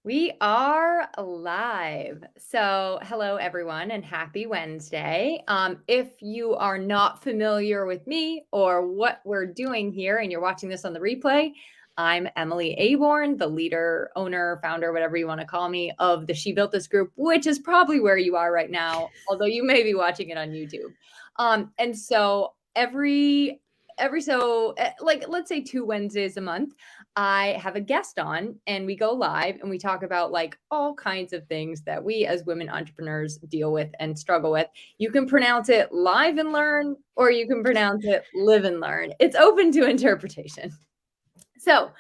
We are live. So, hello everyone and happy Wednesday. If you are not familiar with me or what we're doing here and you're watching this on the replay, I'm Emily Aborn, the leader, owner, founder, whatever you want to call me, of the She Built This group, which is probably where you are right now, although you may be watching it on YouTube. And so like let's say 2 Wednesdays a month, I have a guest on and we go live and we talk about like all kinds of things that we as women entrepreneurs deal with and struggle with. You can pronounce it live and learn, or you can pronounce it live and learn. It's open to interpretation. So,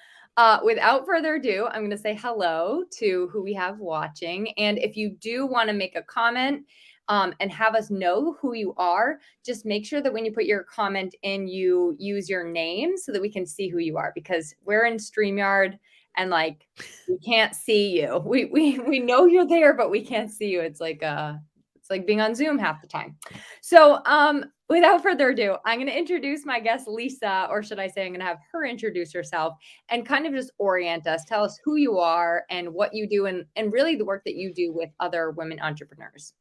without further ado, I'm going to say hello to who we have watching. And if you do want to make a comment and have us know who you are, just make sure that when you put your comment in, you use your name so that we can see who you are, because we're in StreamYard and like we can't see you. We know you're there, but we can't see you. It's like being on Zoom half the time. So, without further ado, I'm going to introduce my guest, Lisa, or should I say, I'm going to have her introduce herself and kind of just orient us, tell us who you are and what you do, and really the work that you do with other women entrepreneurs.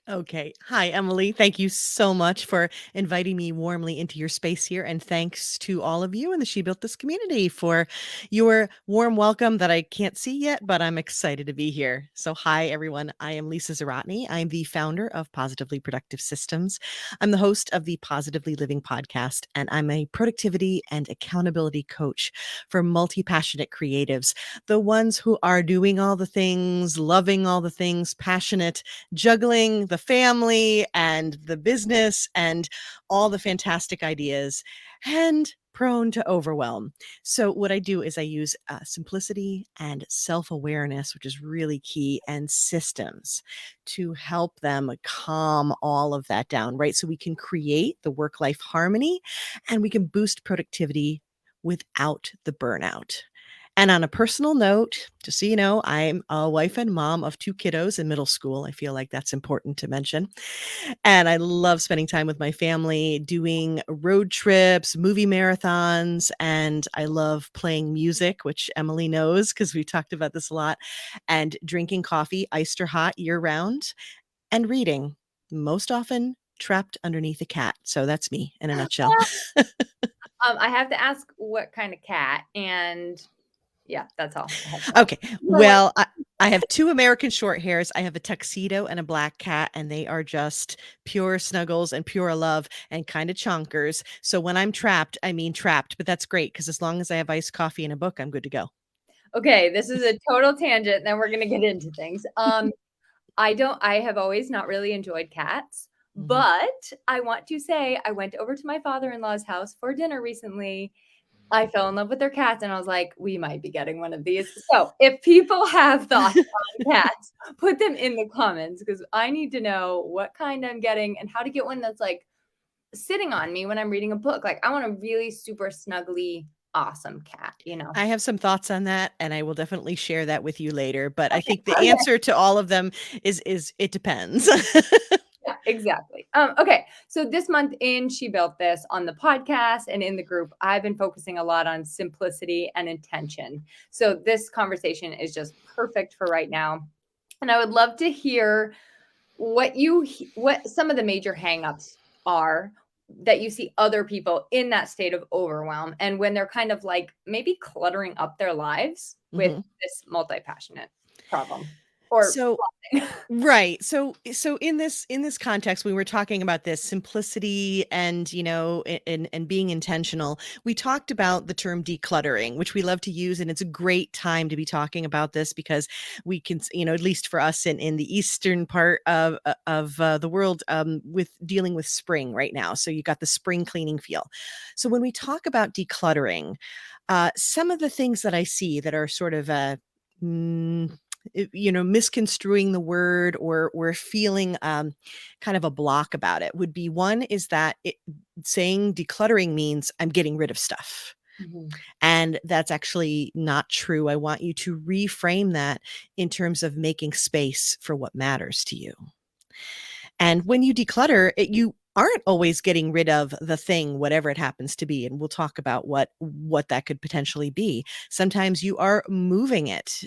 Okay. Hi, Emily. Thank you so much for inviting me warmly into your space here. And thanks to all of you in the She Built This community for your warm welcome that I can't see yet, but I'm excited to be here. So, hi, everyone. I am Lisa Zawrotny. I'm the founder of Positively Productive Systems. I'm the host of the Positively Living podcast, and I'm a productivity and accountability coach for multi-passionate creatives, the ones who are doing all the things, loving all the things, passionate, juggling the family and the business and all the fantastic ideas, and prone to overwhelm. So what I do is I use simplicity and self-awareness, which is really key, and systems to help them calm all of that down, right? So we can create the work-life harmony and we can boost productivity without the burnout. And on a personal note, just so you know, I'm a wife and mom of 2 kiddos in middle school. I feel like that's important to mention. And I love spending time with my family, doing road trips, movie marathons, and I love playing music, which Emily knows because we talked about this a lot, and drinking coffee, iced or hot, year round, and reading, most often trapped underneath a cat. So that's me in a nutshell. I have to ask what kind of cat, and yeah, that's all I have to ask. Okay. You're like, Well, I have 2 American short hairs. I have a tuxedo and a black cat, and they are just pure snuggles and pure love and kind of chonkers. So when I'm trapped, I mean trapped, but that's great because as long as I have iced coffee and a book, I'm good to go. okay, this is a total tangent. Then we're going to get into things. I have always not really enjoyed cats, Mhm. but I want to say I went over to my father-in-law's house for dinner recently. I fell in love with their cats and I was like, we might be getting one of these. So if people have thoughts on cats, put them in the comments because I need to know what kind I'm getting and how to get one that's like sitting on me when I'm reading a book. Like I want a really super snuggly, awesome cat, you know? I have some thoughts on that, and I will definitely share that with you later, but I Okay. think the Okay. answer to all of them is it depends. Yeah, exactly. Okay. So this month in She Built This on the podcast and in the group, I've been focusing a lot on simplicity and intention. So this conversation is just perfect for right now. And I would love to hear what some of the major hangups are that you see other people in that state of overwhelm and when they're kind of like maybe cluttering up their lives with Mhm. this multi-passionate problem or So blessing. right. So in this context, we were talking about this simplicity and, and being intentional. We talked about the term decluttering, which we love to use, and it's a great time to be talking about this because we can, at least for us in the eastern part of the world, with dealing with spring right now. So you got the spring cleaning feel. So when we talk about decluttering, some of the things that I see that are sort of misconstruing the word or feeling kind of a block about it would be one is that saying decluttering means I'm getting rid of stuff. Mhm. And that's actually not true. I want you to reframe that in terms of making space for what matters to you. And when you declutter, aren't always getting rid of the thing, whatever it happens to be, and we'll talk about what that could potentially be. Sometimes you are moving it,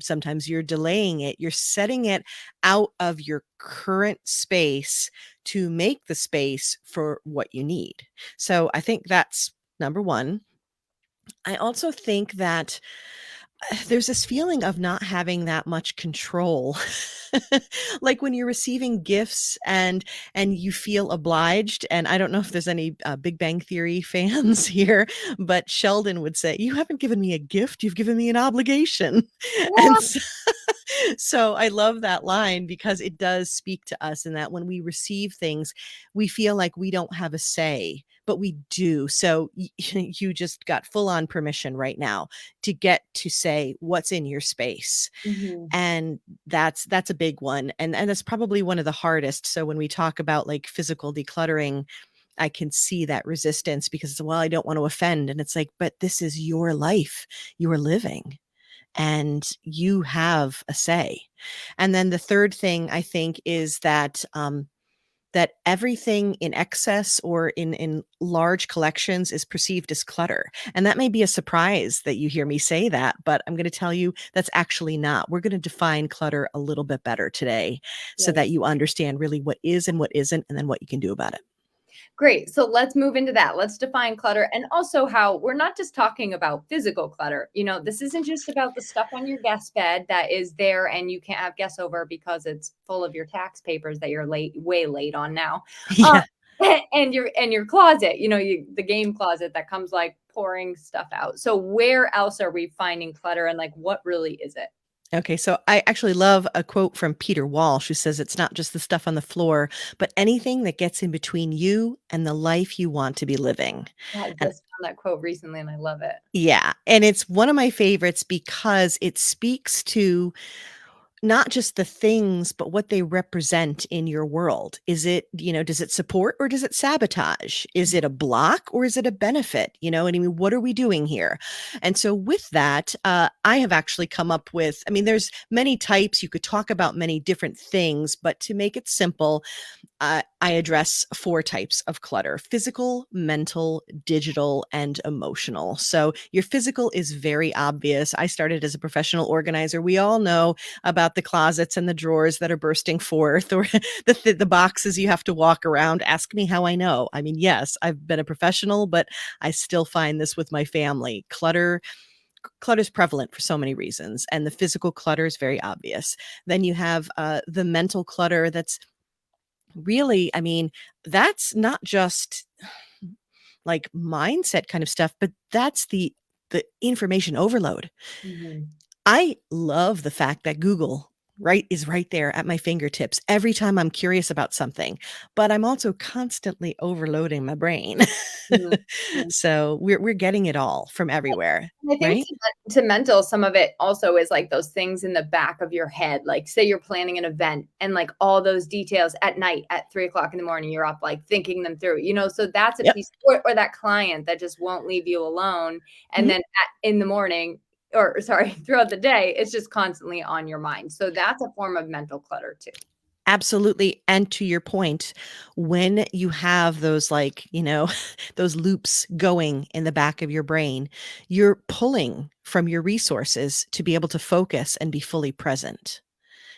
sometimes you're delaying it, you're setting it out of your current space to make the space for what you need. So I think that's number one. I also think that there's this feeling of not having that much control. Like when you're receiving gifts and you feel obliged, and I don't know if there's any Big Bang Theory fans here, but Sheldon would say, "You haven't given me a gift, you've given me an obligation." And Yeah. so I love that line because it does speak to us in that when we receive things, we feel like we don't have a say, but we do. So you just got full on permission right now to get to say what's in your space. Mhm. And that's a big one. And that's probably one of the hardest. So when we talk about like physical decluttering, I can see that resistance because, well, I don't want to offend. And it's like, but this is your life you are living and you have a say. And then the third thing I think is that that everything in excess or in large collections is perceived as clutter. And that may be a surprise that you hear me say that, but I'm going to tell you that's actually not. We're going to define clutter a little bit better today so Right. that you understand really what is and what isn't, and then what you can do about it. Great. So let's move into that. Let's define clutter and also how we're not just talking about physical clutter. This isn't just about the stuff on your guest bed that is there and you can't have guests over because it's full of your tax papers that you're way late on now. Uh, Yeah. and your closet, the game closet that comes like pouring stuff out. So where else are we finding clutter and like what really is it? Okay, so I actually love a quote from Peter Walsh who says it's not just the stuff on the floor, but anything that gets in between you and the life you want to be living. Yeah, I And just found that quote recently and I love it. yeah, and it's one of my favorites because it speaks to not just the things, but what they represent in your world. Is it, does it support or does it sabotage? Is it a block or is it a benefit? And I mean, what are we doing here? And so with that, I have actually come up with, I mean, there's many types. You could talk about many different things, but to make it simple, I address four types of clutter: physical, mental, digital, and emotional. So your physical is very obvious. I started as a professional organizer. We all know about the closets and the drawers that are bursting forth, or the boxes you have to walk around. Ask me how I know. I mean, yes, I've been a professional, but I still find this with my family. Clutter is prevalent for so many reasons, and the physical clutter is very obvious. Then you have the mental clutter that's really, I mean, that's not just like mindset kind of stuff, but that's the information overload. Mhm. I love the fact that Google is right there at my fingertips every time I'm curious about something, but I'm also constantly overloading my brain. Mhm. Mhm. So we're getting it all from everywhere, I think right? to mental, some of it also is like those things in the back of your head. Like, say you're planning an event and like all those details at night at 3 o'clock in the morning, you're up like thinking them through, so that's a Yep. piece, or that client that just won't leave you alone. And Mhm. then in the morning, or sorry, throughout the day, it's just constantly on your mind. So that's a form of mental clutter too. Absolutely. And to your point, when you have those, like, those loops going in the back of your brain, you're pulling from your resources to be able to focus and be fully present.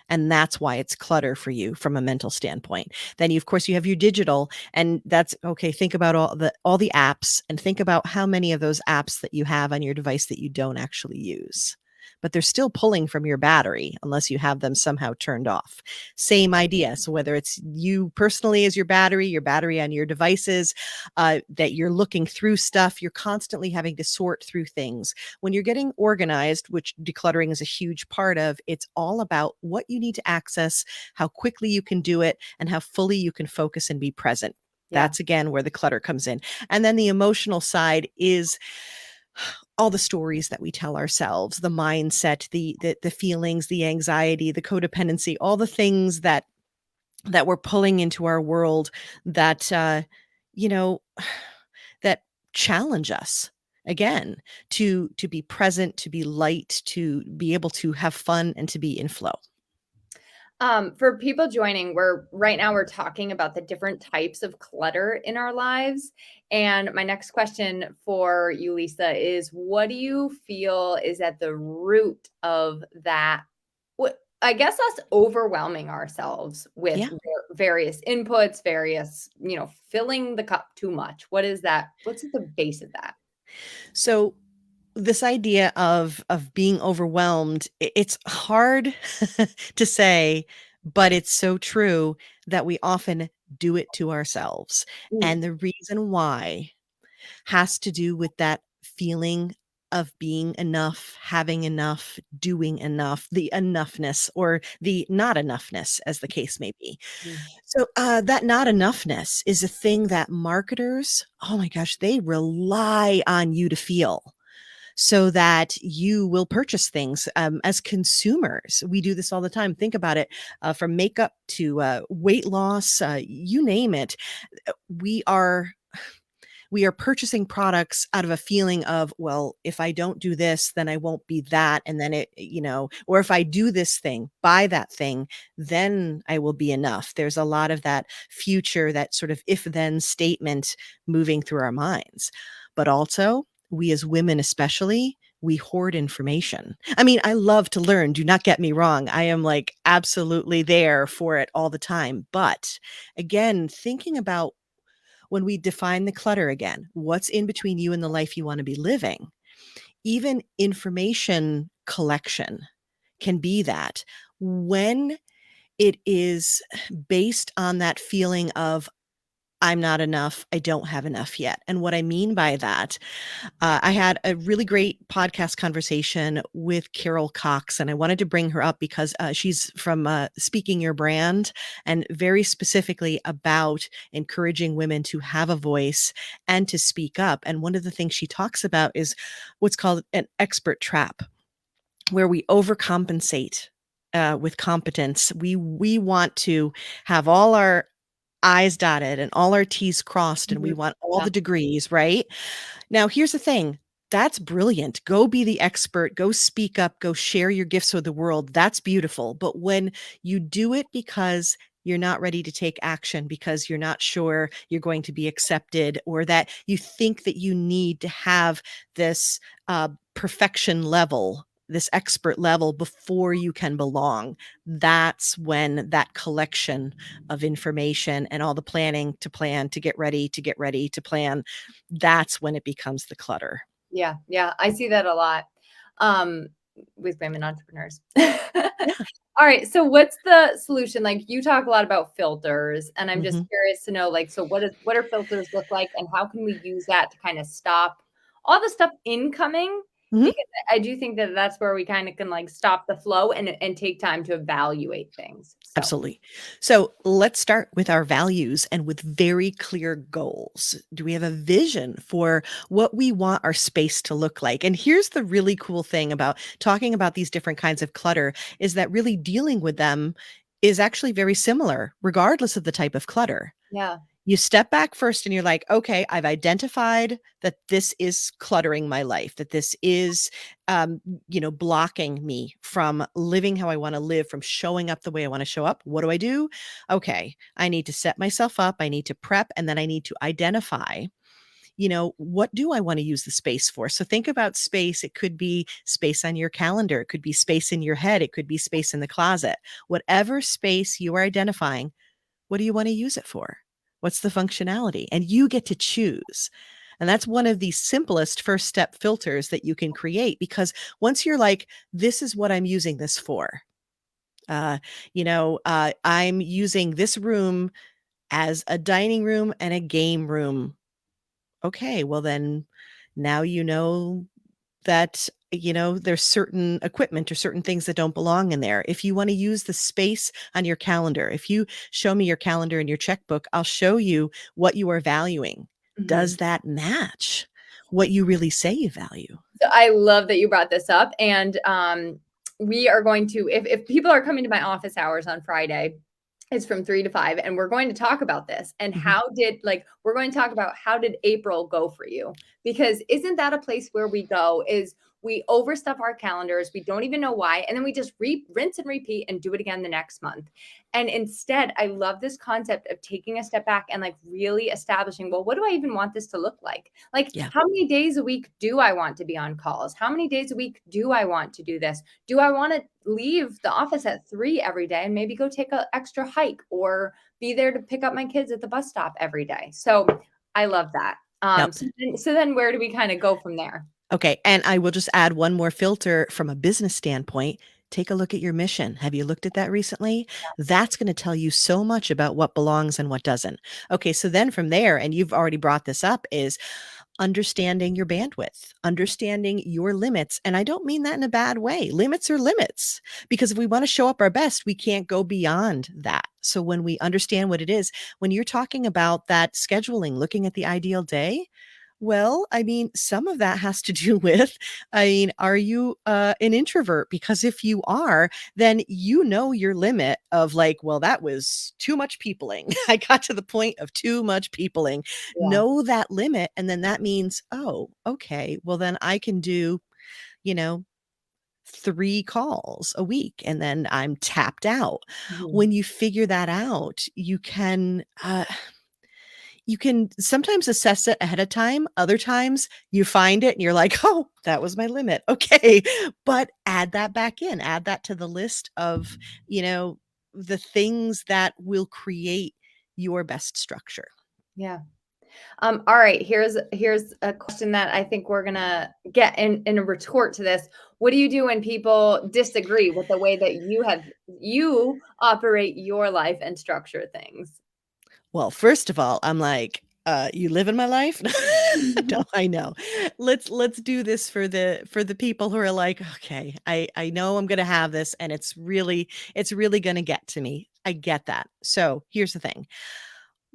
And that's why it's clutter for you from a mental standpoint. Then you, of course, you have your digital, and that's okay. Think about all the apps and think about how many of those apps that you have on your device that you don't actually use. But they're still pulling from your battery unless you have them somehow turned off. Same idea. So whether it's you personally as your battery on your devices, that you're looking through stuff, you're constantly having to sort through things. When you're getting organized, which decluttering is a huge part of, it's all about what you need to access, how quickly you can do it, and how fully you can focus and be present. Yeah. That's again where the clutter comes in. And then the emotional side is all the stories that we tell ourselves, the mindset, the feelings, the anxiety, the codependency, all the things that we're pulling into our world that you know that challenge us again to be present, to be light, to be able to have fun and to be in flow. For people joining, we're talking about the different types of clutter in our lives. And my next question for you, Lisa, is what do you feel is at the root of that? What I guess us overwhelming ourselves with Yeah. various inputs, various, filling the cup too much. What is that? What's at the base of that? So this idea of being overwhelmed, it's hard to say, but it's so true that we often do it to ourselves. Mm, And the reason why has to do with that feeling of being enough, having enough, doing enough, the enoughness or the not enoughness, as the case may be. mm, So, that not enoughness is a thing that marketers, oh my gosh, they rely on you to feel so that you will purchase things. As consumers, we do this all the time. Think about it, from makeup to weight loss, you name it. We are we are purchasing products out of a feeling of, well, if I don't do this, then I won't be that. And then or if I do this thing, buy that thing, then I will be enough. There's a lot of that future, that sort of if then statement moving through our minds. But also, we as women, especially, we hoard information. I mean, I love to learn. Do not get me wrong. I am like absolutely there for it all the time. But again, thinking about when we define the clutter again, what's in between you and the life you want to be living? Even information collection can be that when it is based on that feeling of, I'm not enough. I don't have enough yet. And what I mean by that, I had a really great podcast conversation with Carol Cox, and I wanted to bring her up because she's from Speaking Your Brand, and very specifically about encouraging women to have a voice and to speak up. And one of the things she talks about is what's called an expert trap, where we overcompensate with competence. We want to have all our I's dotted and all our T's crossed, and we mhm. want all Yeah. the degrees, right? Now, here's the thing. That's brilliant. Go be the expert. Go speak up. Go share your gifts with the world. That's beautiful. But when you do it because you're not ready to take action, because you're not sure you're going to be accepted, or that you think that you need to have this perfection level, this expert level before you can belong, that's when that collection of information and all the planning to plan, to get ready, to get ready, to plan, that's when it becomes the clutter. Yeah, yeah, I see that a lot, um, with women entrepreneurs. Yeah. All right, so what's the solution? Like, you talk a lot about filters, and I'm just Mhm. curious to know, like, so what do filters look like, and how can we use that to kinda stop all the stuff incoming? Mhm. Because I do think that that's where we kinda can, like, stop the flow and take time to evaluate things, so Absolutely. So let's start with our values and with very clear goals. Do we have a vision for what we want our space to look like? And here's the really cool thing about talking about these different kinds of clutter, is that really dealing with them is actually very similar, regardless of the type of clutter. yeah. You step back first and you're like, okay, I've identified that this is cluttering my life, that this is, blocking me from living how I want to live, from showing up the way I want to show up. What do I do? Okay, I need to set myself up. I need to prep, and then I need to identify, what do I want to use the space for? So think about space. It could be space on your calendar. It could be space in your head. It could be space in the closet. Whatever space you are identifying, what do you want to use it for? What's the functionality? And you get to choose. And that's one of the simplest first step filters that you can create, because once you're like, this is what I'm using this for. I'm using this room as a dining room and a game room. Okay, well, then now you know that, there's certain equipment or certain things that don't belong in there. If you want to use the space on your calendar, if you show me your calendar and your checkbook, I'll show you what you are valuing. Mhm. Does that match what you really say you value? So I love that you brought this up, and we are going to, if people are coming to my office hours on Friday, it's from 3 to 5, and we're going to talk about this and Mhm. we're going to talk about how did April go for you? Because isn't that a place where we go is we overstuff our calendars. We don't even know why. And then we just rinse and repeat and do it again the next month. And instead, I love this concept of taking a step back and like really establishing, well, what do I even want this to look like? Like, Yeah. how many days a week do I want to be on calls? How many days a week do I want to do this? Do I want to leave the office at 3 every day and maybe go take an extra hike or be there to pick up my kids at the bus stop every day? So I love that. Yep. So then where do we kind of go from there? Okay. And I will just add one more filter from a business standpoint. Take a look at your mission. Have you looked at that recently? That's going to tell you so much about what belongs and what doesn't. Okay. So then from there, and you've already brought this up, is understanding your bandwidth, understanding your limits. And I don't mean that in a bad way. Limits are limits, because if we want to show up our best, we can't go beyond that. So when we understand what it is, when you're talking about that scheduling, looking at the ideal day, well, I mean, some of that has to do with, I mean, are you an introvert? Because if you are, then you know your limit of like, well, that was too much peopling. I got to the point of too much peopling. Yeah. Know that limit. And then that means, oh, okay, well, then I can do, you know, 3 calls a week and then I'm tapped out. Mhm. When you figure that out, you can sometimes assess it ahead of time. Other times you find it and you're like, oh, that was my limit. Okay. But add that back in, add that to the list of, the things that will create your best structure. Yeah. All right. Here's a question that I think we're gonna get in a retort to this. What do you do when people disagree with the way that you operate your life and structure things? Well, first of all, I'm like, you live in my life? No, I know. Let's do this for the people who are like, okay, I know I'm gonna have this and it's really gonna get to me. I get that. So here's the thing.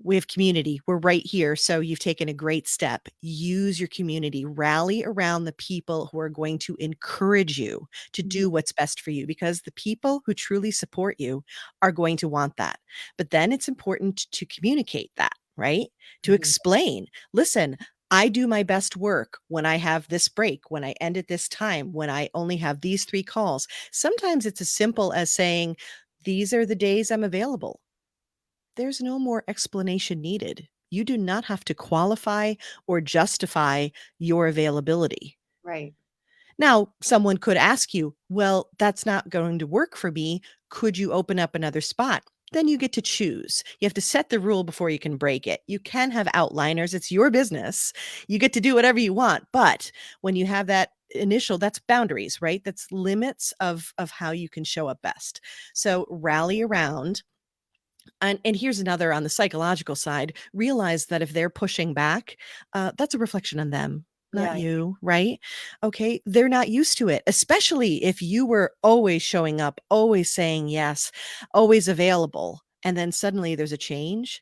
We have community. We're right here. So you've taken a great step. Use your community. Rally around the people who are going to encourage you to Mhm. do what's best for you, because the people who truly support you are going to want that. But then it's important to communicate that, right? To Mhm. explain, listen, I do my best work when I have this break, when I end at this time, when I only have these 3 calls. Sometimes it's as simple as saying, these are the days I'm available. There's no more explanation needed. You do not have to qualify or justify your availability. Right. Now, someone could ask you, well, that's not going to work for me. Could you open up another spot? Then you get to choose. You have to set the rule before you can break it. You can have outliners. It's your business. You get to do whatever you want. But when you have that initial, that's boundaries, right? That's limits of how you can show up best. So rally around. And here's another on the psychological side. Realize that if they're pushing back, that's a reflection on them, not Yeah. you, right? Okay, they're not used to it, especially if you were always showing up, always saying yes, always available, and then suddenly there's a change.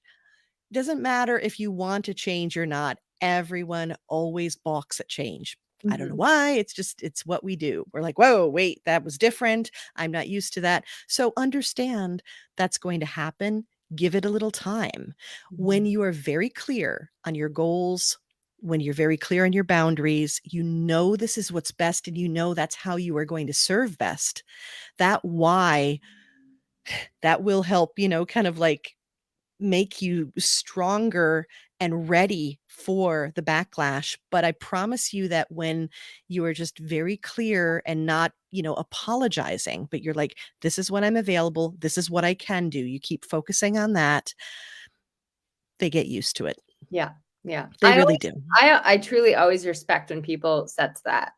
Doesn't matter if you want to change or not. Everyone always balks at change. I don't know Mhm. why. It's what we do. We're like, whoa, wait, that was different. I'm not used to that. So understand that's going to happen. Give it a little time. When Mhm. you are very clear on your goals, when you're very clear on your boundaries, you know this is what's best and you know that's how you are going to serve best. That why that will help, kind of like make you stronger and ready for the backlash. But I promise you that when you are just very clear and not, apologizing, but you're like, this is when I'm available, this is what I can do. You keep focusing on that, they get used to it. Yeah. Yeah. They really do. I truly always respect when people set that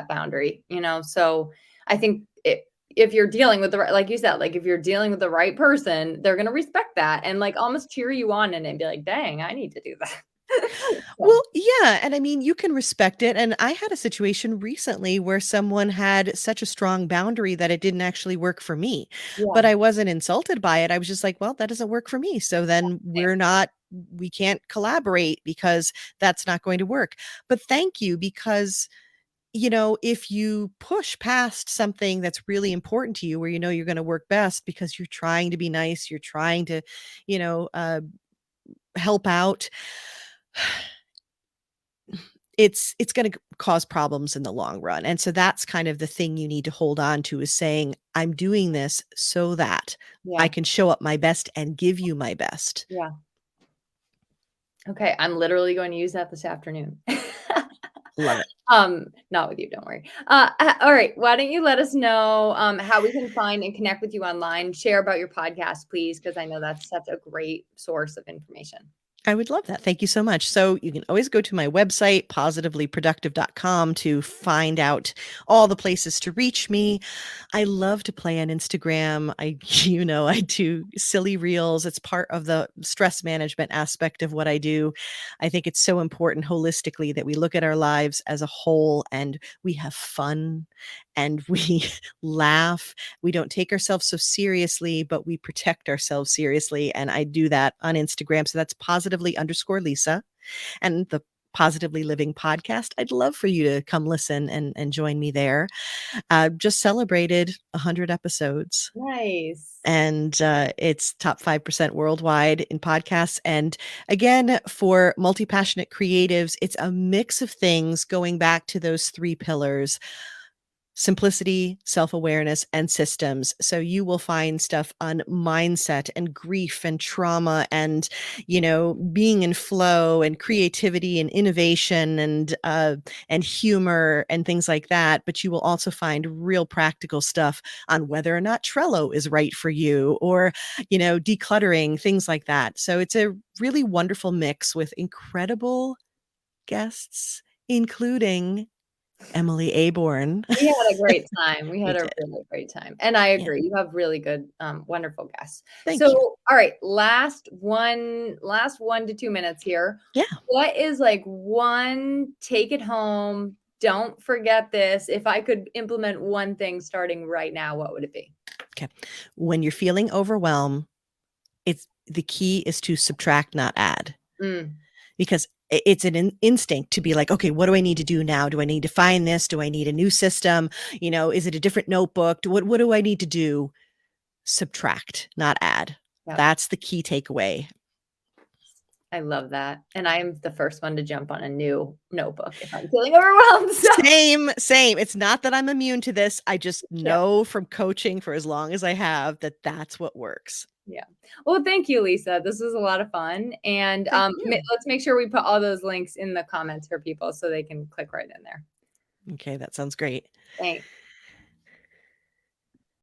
boundary, So I think if you're dealing with the right, like you said, like if you're dealing with the right person, they're gonna respect that and like almost cheer you on and be like, dang, I need to do that. So, Well, yeah, and I mean, you can respect it, and I had a situation recently where someone had such a strong boundary that it didn't actually work for me, yeah. but I wasn't insulted by it. I was just like, "Well, that doesn't work for me, so then we can't collaborate because that's not going to work." But thank you, because, if you push past something that's really important to you, where you know you're gonna work best because you're trying to be nice, you're trying to, you know, uh, help out, it's going to cause problems in the long run. And so that's kind of the thing you need to hold on to, is saying, I'm doing this so that I Yeah. can show up my best and give you my best. Yeah. Okay. I'm literally going to use that this afternoon. Love it. Not with you, don't worry. All right. Why don't you let us know how we can find and connect with you online? Share about your podcast, please, because I know that's such a great source of information. I would love that. Thank you so much. So you can always go to my website, positivelyproductive.com, to find out all the places to reach me. I love to play on Instagram. I do silly reels. It's part of the stress management aspect of what I do. I think it's so important holistically that we look at our lives as a whole and we have fun and we laugh. We don't take ourselves so seriously, but we protect ourselves seriously. And I do that on Instagram. So that's positively_Lisa. And the Positively Living podcast, I'd love for you to come listen and join me there. Just celebrated 100 episodes. Nice. And it's top 5% worldwide in podcasts. And again, for multi-passionate creatives, it's a mix of things going back to those 3 pillars: simplicity, self-awareness, and systems. So you will find stuff on mindset and grief and trauma and, being in flow and creativity and innovation and humor and things like that. But you will also find real practical stuff on whether or not Trello is right for you, or, decluttering, things like that. So it's a really wonderful mix with incredible guests, including Emily Aborn. We had a great time. We We had a did. really great time. And I Yeah. agree. You have really good, wonderful guests. Thank So, you. all right, last 1 to 2 minutes here. Yeah. What is like one take it home? Don't forget this. If I could implement one thing starting right now, what would it be? Okay. When you're feeling overwhelmed, the key is to subtract, not add, Mm, because it's an instinct to be like, okay, what do I need to do now? Do I need to find this? Do I need a new system? Is it a different notebook? What do I need to do? Subtract, not add. yeah, That's the key takeaway. I love that. And I'm the first one to jump on a new notebook if I'm feeling overwhelmed. So, Same. It's not that I'm immune to this. I just yeah. know from coaching for as long as I have that that's what works. Yeah. Well, thank you, Lisa. This was a lot of fun. And Thank you. let's make sure we put all those links in the comments for people so they can click right in there. Okay, that sounds great. Thanks.